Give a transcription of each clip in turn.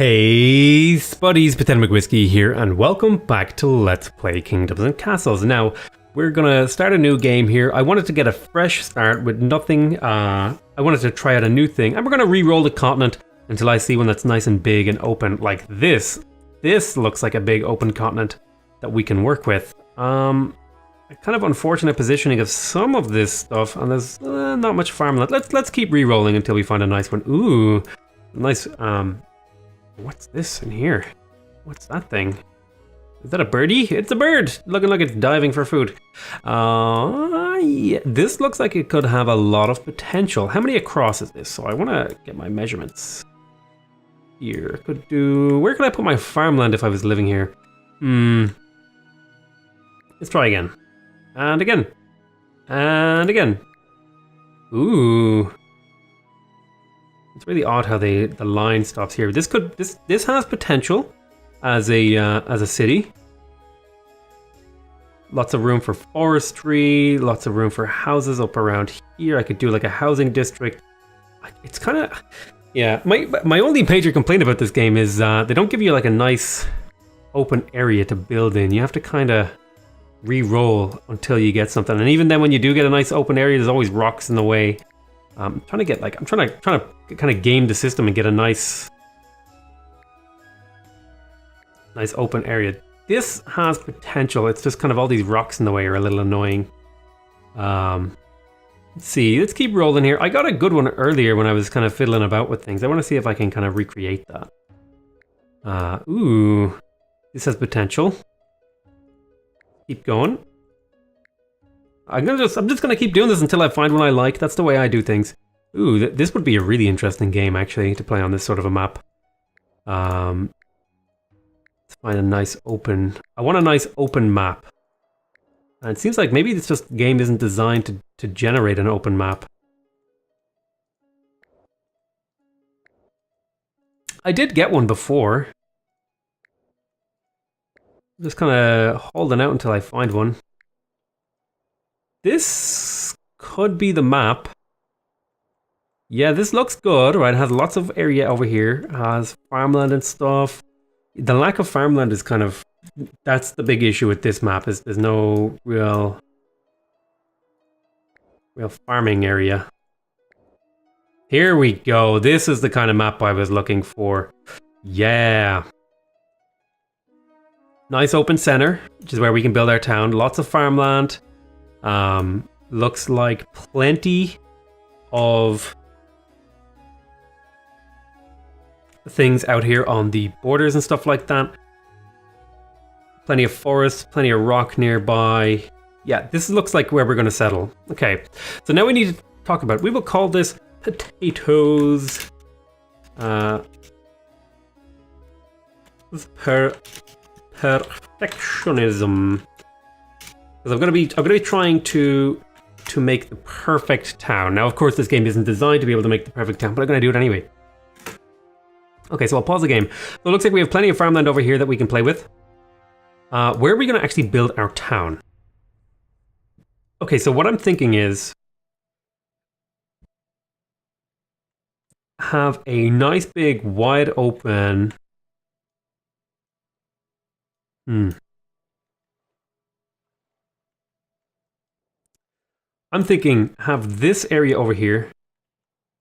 Hey spuddies, PotatoMcWhiskey here, and welcome back to Let's Play Kingdoms and Castles. Now, we're gonna start a new game here. I wanted to get a fresh start with nothing. I wanted to try out a new thing, and we're gonna re-roll the continent until I see one that's nice and big and open, like this. This looks like a big open continent that we can work with. A kind of unfortunate positioning of some of this stuff, and there's not much farmland. Let's keep re-rolling until we find a nice one. Ooh, nice. What's this in here? What's that thing? Is that a birdie? It's a bird! Looking like it's diving for food. Yeah, this looks like it could have a lot of potential. How many across is this? So I want to get my measurements. Here, could do... Where could I put my farmland if I was living here? Let's try again. And again. And again. Ooh. It's really odd how the line stops here. This has potential as a city. Lots of room for forestry, lots of room for houses up around here. I could do like a housing district. It's kind of, yeah. My only major complaint about this game is they don't give you like a nice open area to build in. You have to kind of re-roll until you get something, and even then, when you do get a nice open area, there's always rocks in the way. I'm trying to kind of game the system and get a nice open area. This has potential. It's just kind of all these rocks in the way are a little annoying. Let's see. Let's keep rolling here. I got a good one earlier when I was kind of fiddling about with things. I want to see if I can kind of recreate that. Ooh, this has potential. Keep going. I'm just gonna keep doing this until I find one I like. That's the way I do things. Ooh, this would be a really interesting game actually to play on this sort of a map. Let's find a nice open. I want a nice open map. And it seems like maybe this just game isn't designed to generate an open map. I did get one before. Just kind of holding out until I find one. This could be the map. Yeah, this looks good, right? It has lots of area over here. It has farmland and stuff. The lack of farmland is kind of... That's the big issue with this map, is there's no real farming area. Here we go. This is the kind of map I was looking for. Yeah. Nice open center, which is where we can build our town. Lots of farmland. Looks like plenty of things out here on the borders and stuff like that. Plenty of forest, plenty of rock nearby. Yeah, this looks like where we're going to settle. Okay, so now we need to talk about it. We will call this potatoes. Perfectionism. Because I'm gonna be trying to make the perfect town. Now, of course, this game isn't designed to be able to make the perfect town, but I'm gonna do it anyway. Okay, so I'll pause the game. So it looks like we have plenty of farmland over here that we can play with. Where are we gonna actually build our town? Okay, so what I'm thinking is have a nice big wide open. I'm thinking have this area over here,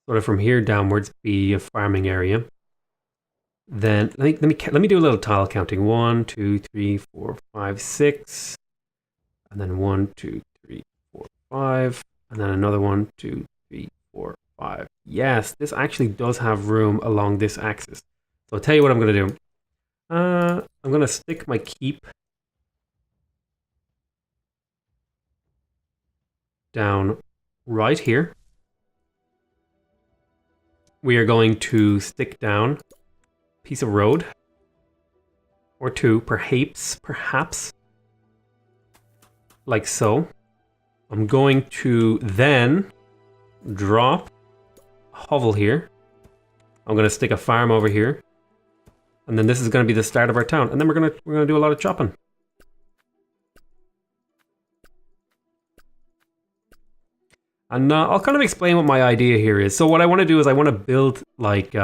sort of from here downwards, be a farming area. Then let me do a little tile counting. 1, 2, 3, 4, 5, 6, and then 1, 2, 3, 4, 5, and then another 1, 2, 3, 4, 5. Yes, this actually does have room along this axis. So I'll tell you what I'm going to do. I'm going to stick my keep down right here. We are going to stick down a piece of road or two, perhaps like so. I'm going to then drop a hovel here. I'm going to stick a farm over here, and then this is going to be the start of our town, and then we're going to do a lot of chopping. And I'll kind of explain what my idea here is. So what I want to do is I want to build like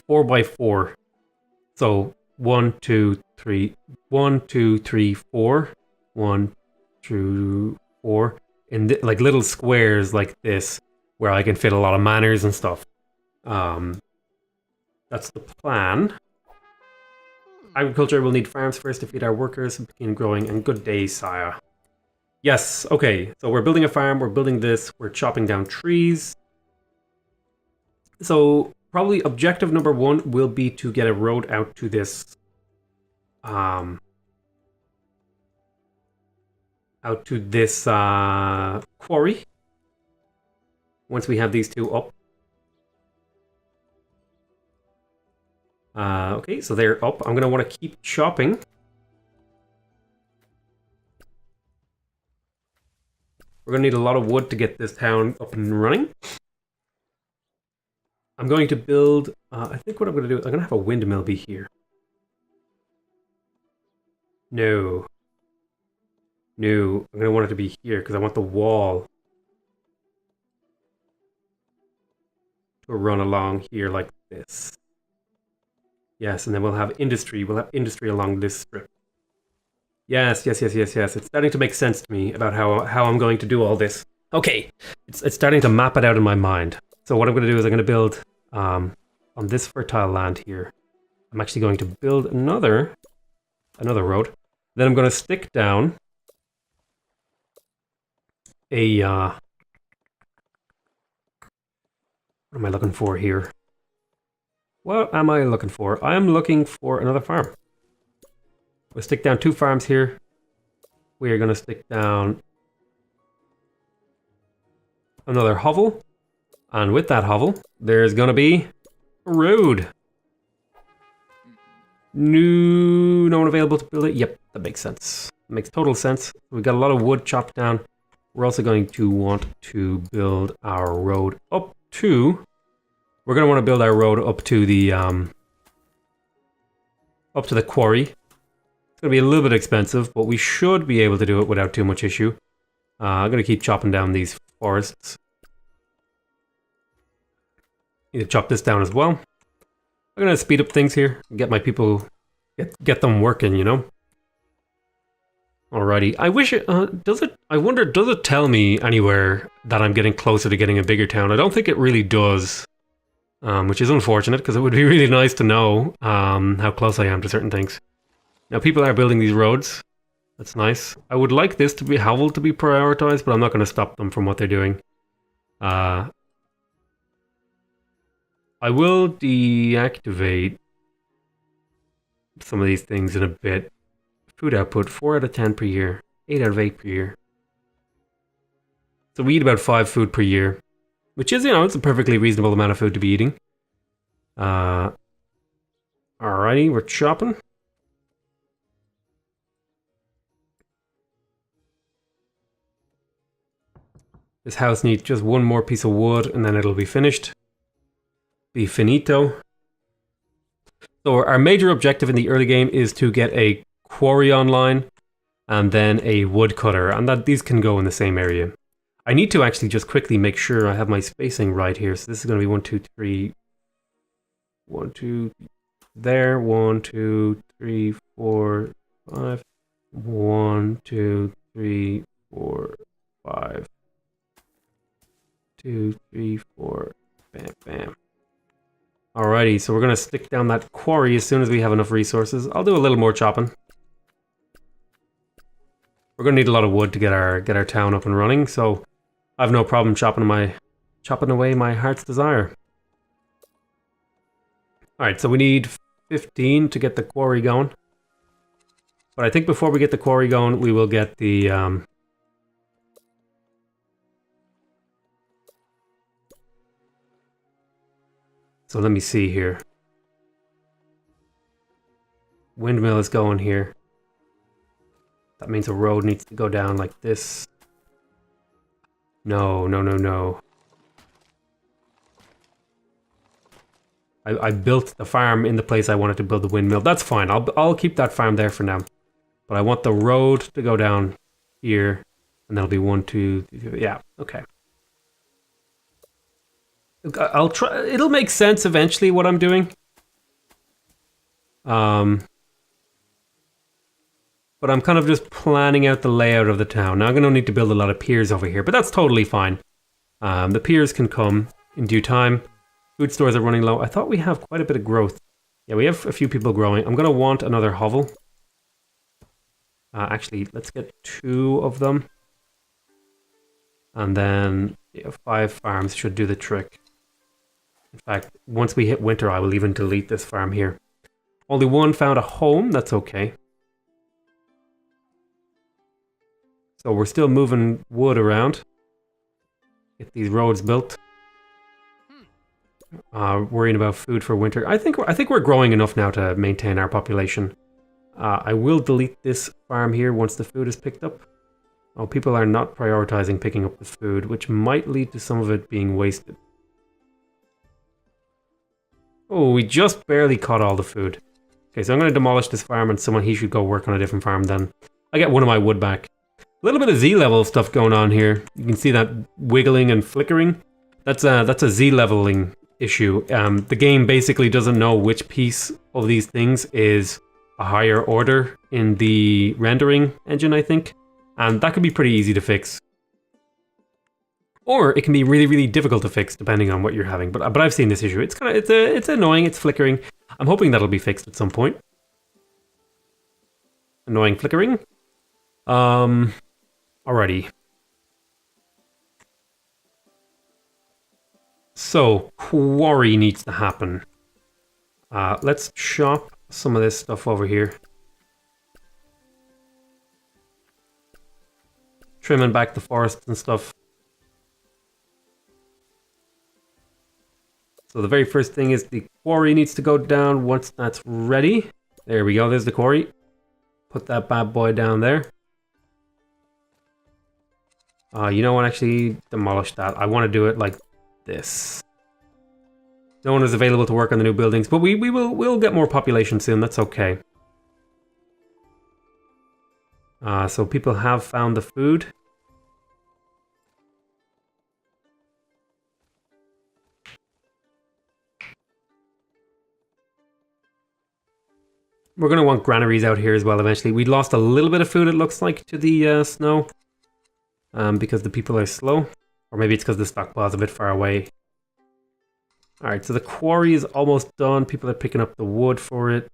4 by 4. So 1, 2, 3, 1, 2, 3, 4, 1, 2, 4, in like little squares like this, where I can fit a lot of manors and stuff. That's the plan. Agriculture will need farms first to feed our workers and begin growing. And good day, sire. Yes, okay. So we're building a farm. We're building this. We're chopping down trees. So probably objective number 1 will be to get a road out to this. Out to this quarry. Once we have these two up. Okay, so they're up. I'm going to want to keep chopping. We're going to need a lot of wood to get this town up and running. I'm going to build... I think what I'm going to do is I'm going to have a windmill be here. No. No, I'm going to want it to be here because I want the wall to run along here like this. Yes, and then we'll have industry. We'll have industry along this strip. Yes. It's starting to make sense to me about how I'm going to do all this. Okay, it's starting to map it out in my mind. So what I'm going to do is I'm going to build on this fertile land here. I'm actually going to build another road. Then I'm going to stick down a what am I looking for here? What am I looking for? I am looking for another farm. We'll stick down 2 farms here. We are going to stick down another hovel. And with that hovel, there's going to be a road. No one available to build it? Yep, that makes sense. Makes total sense. We've got a lot of wood chopped down. We're also going to want to build our road up to... We're going to want to build our road up to the quarry. It's going to be a little bit expensive, but we should be able to do it without too much issue. I'm going to keep chopping down these forests. Need to chop this down as well. I'm going to speed up things here. Get my people... Get them working, you know? Alrighty. I wish it... does it... I wonder, does it tell me anywhere that I'm getting closer to getting a bigger town? I don't think it really does. Which is unfortunate, because it would be really nice to know how close I am to certain things. Now, people are building these roads. That's nice. I would like this to be hovel to be prioritized, but I'm not going to stop them from what they're doing. I will deactivate some of these things in a bit. Food output, 4 out of 10 per year. 8 out of 8 per year. So we eat about 5 food per year. Which is, you know, it's a perfectly reasonable amount of food to be eating. Alrighty, we're chopping. This house needs just one more piece of wood and then it'll be finished. Be finito. So our major objective in the early game is to get a quarry online and then a woodcutter, and that these can go in the same area. I need to actually just quickly make sure I have my spacing right here. So this is going to be 1, 2, 3, 1, 2, there, 1, 2, 3, 4, 5, 1, 2, 3, 4, 5, 2, 3, 4, bam, bam. Alrighty, so we're going to stick down that quarry as soon as we have enough resources. I'll do a little more chopping. We're going to need a lot of wood to get our town up and running, so I have no problem chopping away my heart's desire. Alright, so we need 15 to get the quarry going. But I think before we get the quarry going, we will get the... So let me see here. Windmill is going here. That means a road needs to go down like this. No. I built the farm in the place I wanted to build the windmill. That's fine. I'll keep that farm there for now. But I want the road to go down here. And that'll be 1, 2, 3, yeah, okay. I'll try. It'll make sense eventually what I'm doing. But I'm kind of just planning out the layout of the town. Now I'm going to need to build a lot of piers over here, but that's totally fine. The piers can come in due time. Food stores are running low. I thought we have quite a bit of growth. Yeah, we have a few people growing. I'm going to want another hovel. Actually, let's get 2 of them. And then 5 farms should do the trick. In fact, once we hit winter, I will even delete this farm here. Only 1 found a home. That's okay. So we're still moving wood around. Get these roads built. Worrying about food for winter. I think we're growing enough now to maintain our population. I will delete this farm here once the food is picked up. Oh, people are not prioritizing picking up the food, which might lead to some of it being wasted. Oh, we just barely caught all the food. Okay, so I'm going to demolish this farm and he should go work on a different farm then. I get 1 of my wood back. A little bit of Z-level stuff going on here. You can see that wiggling and flickering. That's a Z-leveling issue. The game basically doesn't know which piece of these things is a higher order in the rendering engine, I think. And that could be pretty easy to fix. Or it can be really, really difficult to fix depending on what you're having. But I've seen this issue. It's annoying, it's flickering. I'm hoping that'll be fixed at some point. Annoying flickering. Alrighty. So, quarry needs to happen. Let's chop some of this stuff over here. Trimming back the forests and stuff. So the very first thing is the quarry needs to go down once that's ready. There we go, there's the quarry. Put that bad boy down there. You know what, actually demolish that. I want to do it like this. No one is available to work on the new buildings, but we'll get more population soon, that's okay. So people have found the food. We're going to want granaries out here as well eventually. We lost a little bit of food, it looks like, to the snow. Because the people are slow. Or maybe it's because the stockpile's a bit far away. Alright, so the quarry is almost done. People are picking up the wood for it.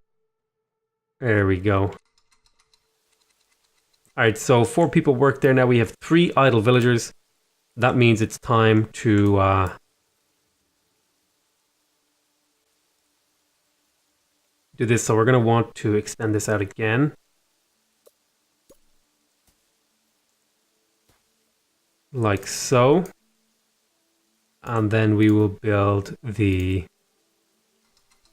There we go. Alright, so 4 people work there now. We have 3 idle villagers. That means it's time to... do this, so we're going to want to extend this out again. Like so. And then we will build the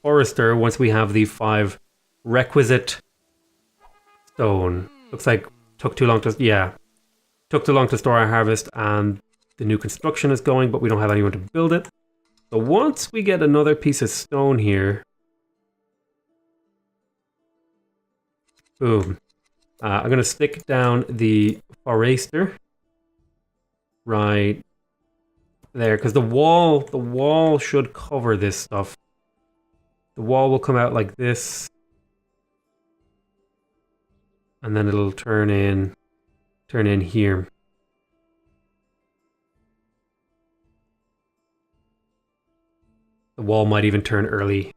forester once we have the 5 requisite stone. Looks like took too long to... yeah. Took too long to store our harvest and the new construction is going, but we don't have anyone to build it. So once we get another piece of stone here... boom. I'm going to stick down the forester right there, because the wall should cover this stuff. The wall will come out like this, and then it'll turn in here. The wall might even turn early.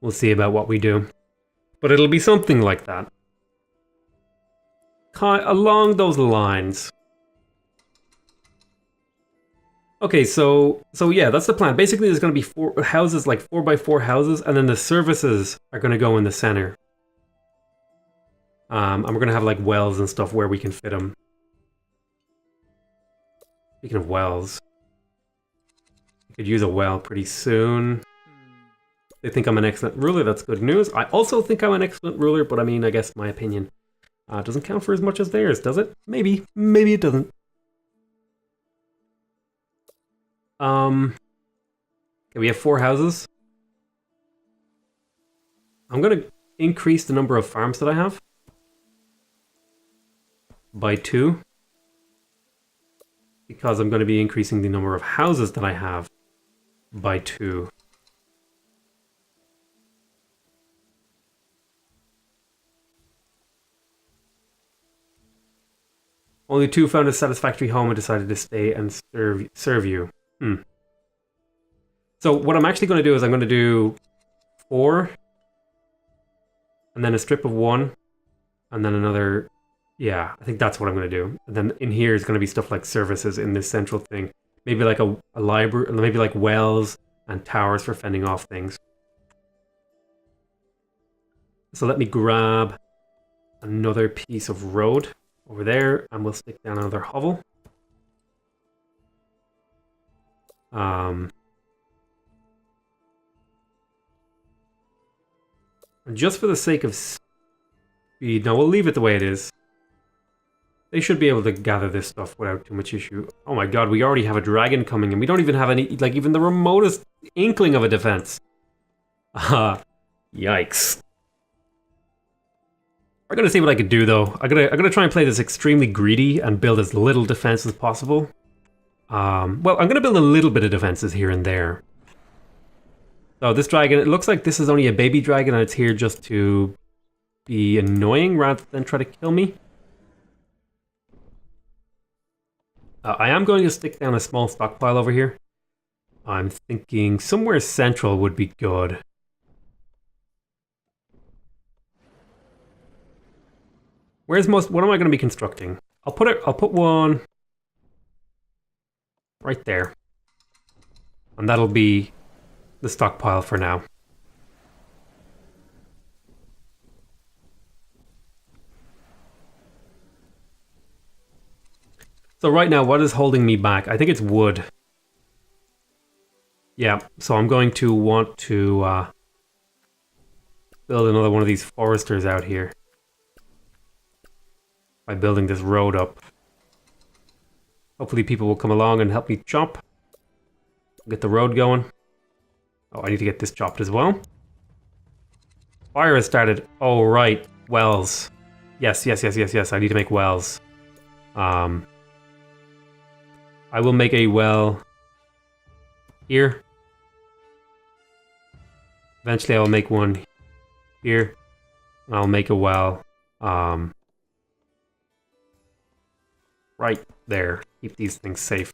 We'll see about what we do. But it'll be something like that. Along those lines. Okay, so yeah, that's the plan. Basically, there's going to be 4 houses, like 4x4 houses, and then the services are going to go in the center. And we're going to have like wells and stuff where we can fit them. Speaking of wells, I could use a well pretty soon. They think I'm an excellent ruler, that's good news. I also think I'm an excellent ruler, but I mean, I guess my opinion doesn't count for as much as theirs, does it? Maybe. Maybe it doesn't. Okay, we have 4 houses. I'm going to increase the number of farms that I have by 2. Because I'm going to be increasing the number of houses that I have by 2. Only two found a satisfactory home and decided to stay and serve you. So what I'm actually going to do is I'm going to do 4, and then a strip of 1, and then another. Yeah, I think that's what I'm going to do. And then in here is going to be stuff like services in this central thing. Maybe like a library, maybe like wells and towers for fending off things. So let me grab another piece of road over there, and we'll stick down another hovel. And just for the sake of speed, no, we'll leave it the way it is. They should be able to gather this stuff without too much issue. Oh my god, we already have a dragon coming, and we don't even have any, like, even the remotest inkling of a defense. Yikes. I'm gonna see what I could do, though. I'm gonna try and play this extremely greedy and build as little defense as possible. Well, I'm gonna build a little bit of defenses here and there. So this dragon, it looks like this is only a baby dragon, and it's here just to be annoying rather than try to kill me. I am going to stick down a small stockpile over here. I'm thinking somewhere central would be good. What am I going to be constructing? I'll put one right there. And that'll be the stockpile for now. So right now, what is holding me back? I think it's wood. Yeah, so I'm going to want to build another one of these foresters out here by building this road up. Hopefully people will come along and help me chop. Get the road going. Oh, I need to get this chopped as well. Fire has started. Oh, right. Wells. Yes. I need to make wells. I will make a well here. Eventually I will make one here. And I'll make a well right there. Keep these things safe.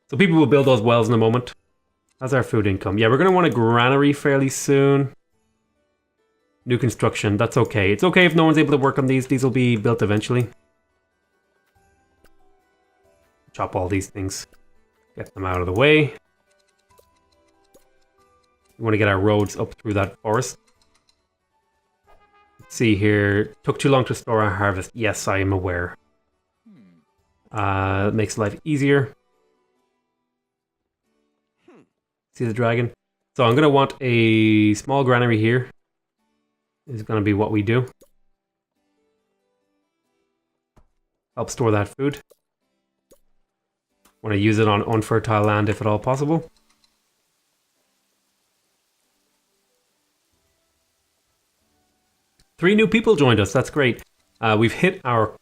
So people will build those wells in a moment. How's our food income? Yeah, we're going to want a granary fairly soon. New construction, that's okay. It's okay if no one's able to work on these. These will be built eventually. Chop all these things. Get them out of the way. We want to get our roads up through that forest. Let's see here. Took too long to store our harvest. Yes, I am aware. It makes life easier. See the dragon? So I'm going to want a small granary here. This is going to be what we do. Help store that food. Want to use it on unfertile land if at all possible. Three new people joined us, that's great. We've hit our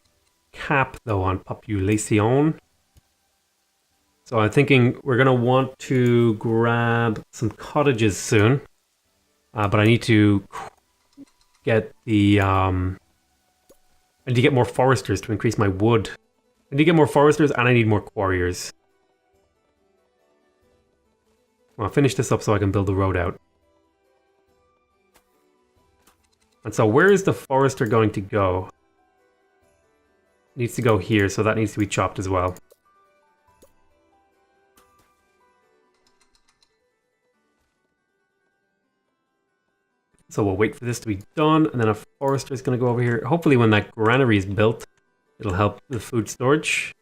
cap though on population. So I'm thinking we're going to want to grab some cottages soon. But I need to get the... I need to get more foresters to increase my wood. I need to get more foresters and I need more quarriers. I'll finish this up so I can build the road out. And so where is the forester going to go? It needs to go here, so that needs to be chopped as well. So we'll wait for this to be done, and then a forester is going to go over here. Hopefully when that granary is built, it'll help the food storage.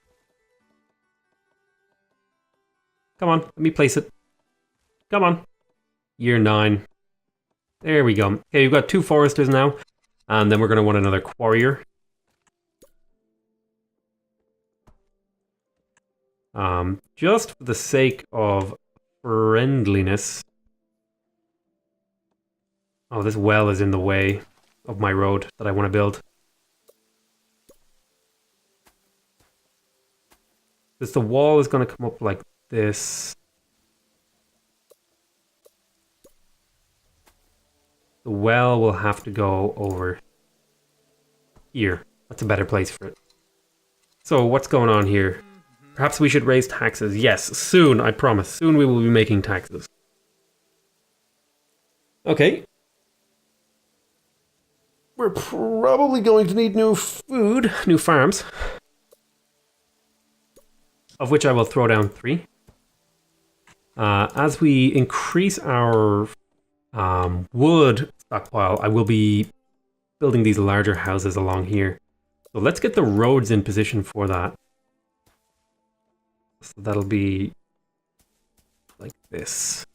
Come on, let me place it. Come on. Year 9. There we go. Okay, we've got 2 foresters now, and then we're going to want another quarrier. Just for the sake of friendliness. Oh, this well is in the way of my road that I want to build. The wall is going to come up like this. The well will have to go over here. That's a better place for it. So what's going on here? Perhaps we should raise taxes. Yes, soon, I promise. Soon we will be making taxes. Okay. We're probably going to need new food, new farms. Of which I will throw down 3. As we increase our wood stockpile, I will be building these larger houses along here. So let's get the roads in position for that. So that'll be like this.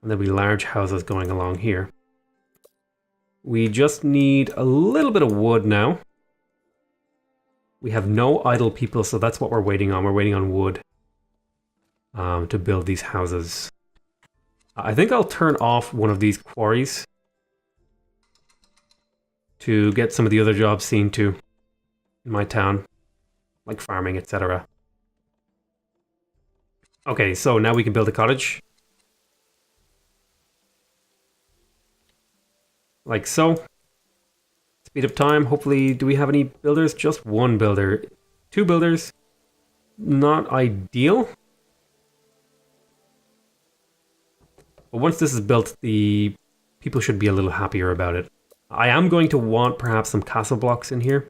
And there'll be large houses going along here. We just need a little bit of wood now. We have no idle people, so that's what we're waiting on. We're waiting on wood to build these houses. I think I'll turn off one of these quarries to get some of the other jobs seen to in my town, like farming, etc. Okay, so now we can build a cottage. Like so. Speed up time. Hopefully, do we have any builders? Just 1 builder. 2 builders. Not ideal. But once this is built, the people should be a little happier about it. I am going to want perhaps some castle blocks in here.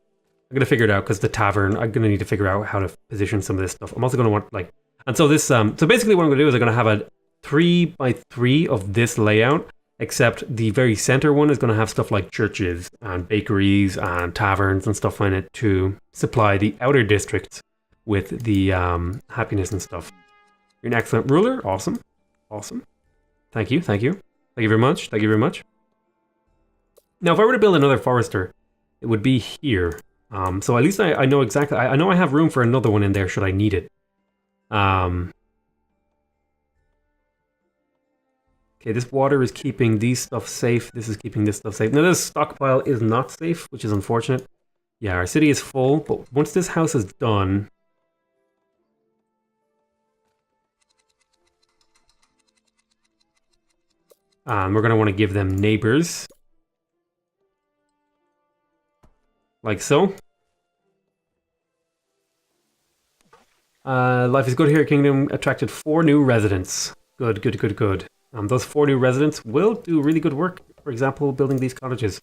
I'm going to figure it out because the tavern, I'm going to need to figure out how to position some of this stuff. I'm also going to want like, and so this, so basically what I'm going to do is I'm going to have a 3x3 of this layout, except the very center one is going to have stuff like churches and bakeries and taverns and stuff in it to supply the outer districts with the happiness and stuff. You're an excellent ruler. Awesome. Awesome. Thank you. Thank you. Thank you very much. Thank you very much. Now, if I were to build another forester, it would be here. So at least I know exactly. I know I have room for another one in there should I need it. Okay, this water is keeping these stuff safe. This is keeping this stuff safe. Now, this stockpile is not safe, which is unfortunate. Yeah, our city is full, but once this house is done... we're going to want to give them neighbors. Like so. Life is good here. Kingdom attracted 4 new residents. Good, good, good, good. Those 4 new residents will do really good work. For example, building these cottages.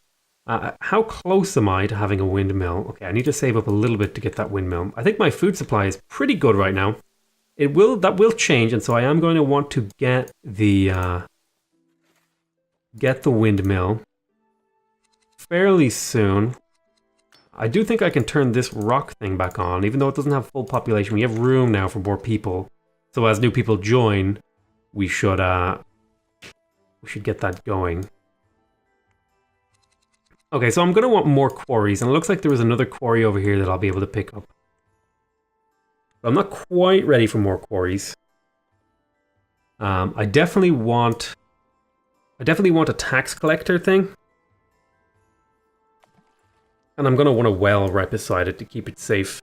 How close am I to having a windmill? Okay, I need to save up a little bit to get that windmill. I think my food supply is pretty good right now. That will change, and so I am going to want to get the windmill fairly soon. I do think I can turn this rock thing back on, even though it doesn't have full population. We have room now for more people. So as new people join, we should get that going. Okay, so I'm going to want more quarries, and it looks like there was another quarry over here that I'll be able to pick up. But I'm not quite ready for more quarries. I definitely want a tax collector thing. And I'm going to want a well right beside it to keep it safe.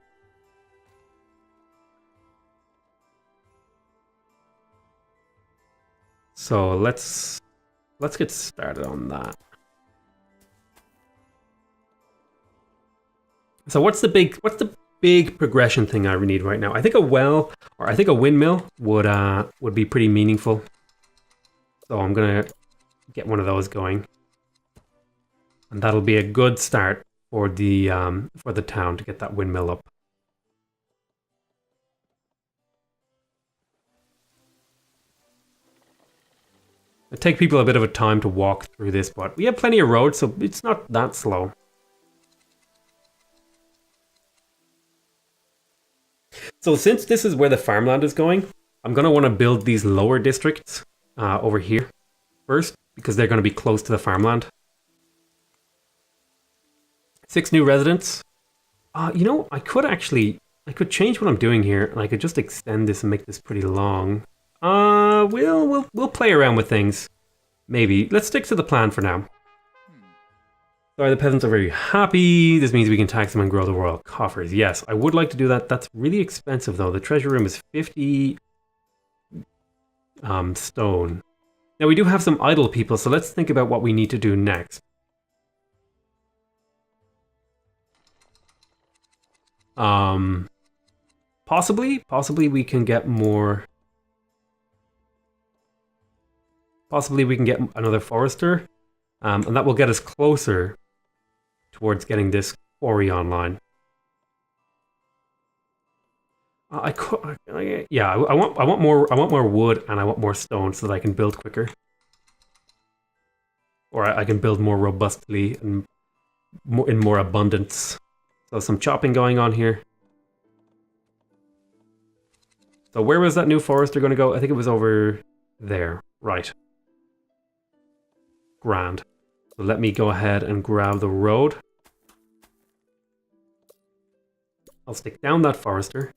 So let's get started on that. So what's the big progression thing I need right now? I think a well, or I think a windmill would be pretty meaningful. So I'm gonna get one of those going, and that'll be a good start for the town to get that windmill up. It takes people a bit of a time to walk through this, but we have plenty of roads, so it's not that slow. So since this is where the farmland is going, I'm going to want to build these lower districts over here first, because they're going to be close to the farmland. 6 new residents. You know, I could change what I'm doing here, and I could just extend this and make this pretty long. We'll play around with things. Maybe. Let's stick to the plan for now. Sorry, the peasants are very happy. This means we can tax them and grow the royal coffers. Yes, I would like to do that. That's really expensive, though. The treasure room is 50 stone. Now, we do have some idle people, so let's think about what we need to do next. Possibly we can get more. Possibly we can get another forester, and that will get us closer towards getting this quarry online. I want more wood, and I want more stone so that I can build quicker, or I can build more robustly and in more abundance. So some chopping going on here. So where was that new forester going to go? I think it was over there. Right. Grand. So let me go ahead and grab the road. I'll stick down that forester.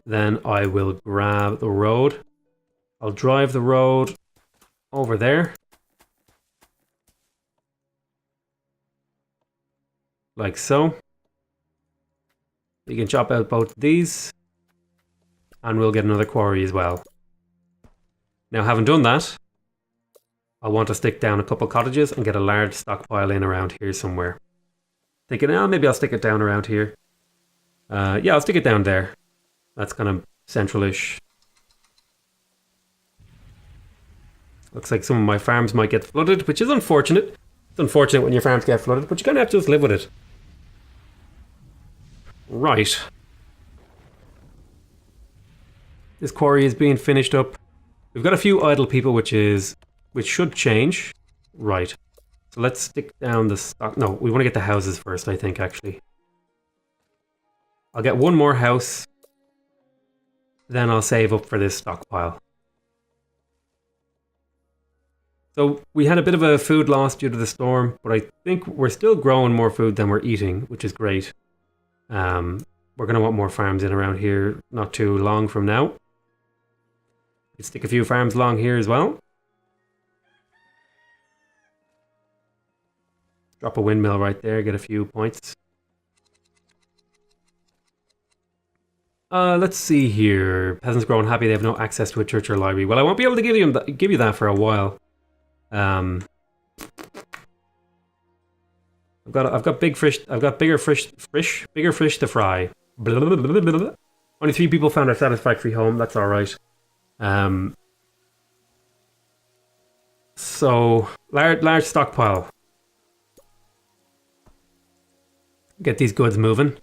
Then I will grab the road. I'll drive the road over there. Like so. You can chop out both these. And we'll get another quarry as well. Now, having done that, I want to stick down a couple cottages and get a large stockpile in around here somewhere. Thinking, maybe I'll stick it down around here. Yeah, I'll stick it down there. That's kind of central-ish. Looks like some of my farms might get flooded, which is unfortunate. It's unfortunate when your farms get flooded, but you kind of have to just live with it. Right. This quarry is being finished up. We've got a few idle people, which should change. Right. So let's stick down the stock. No, we want to get the houses first, I think, actually. I'll get one more house. Then I'll save up for this stockpile. So we had a bit of a food loss due to the storm, but I think we're still growing more food than we're eating, which is great. We're going to want more farms in around here not too long from now. We can stick a few farms along here as well. Drop a windmill right there, get a few points. Let's see here. Peasants grow unhappy they have no access to a church or library. Well, I won't be able to give you that for a while. I've got bigger fish to fry. Blah, blah, blah, blah, blah. Only 3 people found a satisfactory home. That's all right. So large stockpile. Get these goods moving.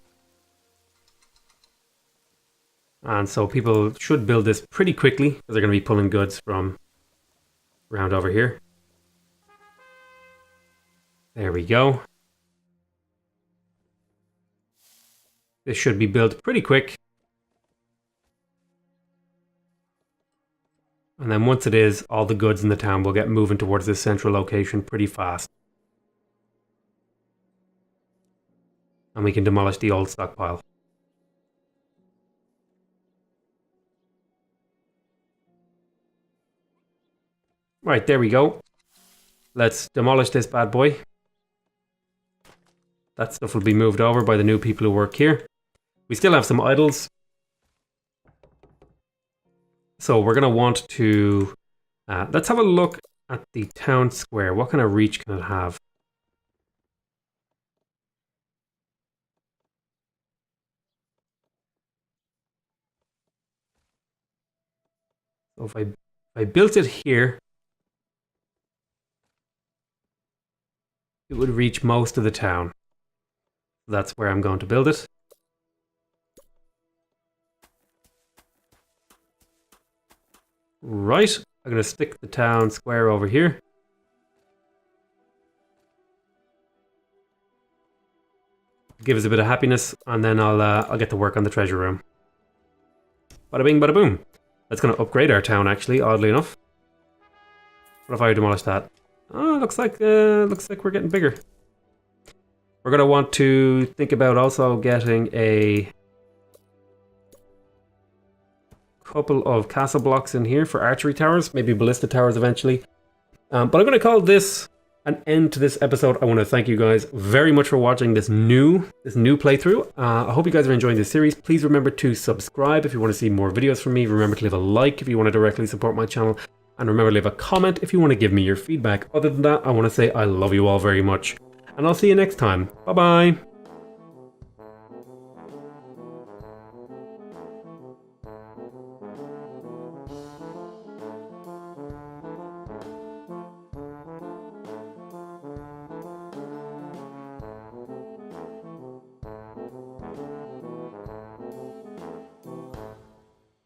And so people should build this pretty quickly because they're going to be pulling goods from around over here. There we go. This should be built pretty quick. And then once it is, all the goods in the town will get moving towards this central location pretty fast. And we can demolish the old stockpile. Right, there we go. Let's demolish this bad boy. That stuff will be moved over by the new people who work here. We still have some idols. So we're going to want to... let's have a look at the town square. What kind of reach can it have? So if I built it here, it would reach most of the town. That's where I'm going to build it. Right, I'm going to stick the town square over here. Give us a bit of happiness, and then I'll get to work on the treasure room. Bada bing, bada boom. That's going to upgrade our town, actually, oddly enough. What if I demolish that? Oh, looks like we're getting bigger. We're going to want to think about also getting a couple of castle blocks in here for archery towers, maybe ballista towers eventually. But I'm going to call this an end to this episode. I want to thank you guys very much for watching this new playthrough. I hope you guys are enjoying this series. Please remember to subscribe if you want to see more videos from me. Remember to leave a like if you want to directly support my channel. And remember to leave a comment if you want to give me your feedback. Other than that, I want to say I love you all very much. And I'll see you next time. Bye-bye.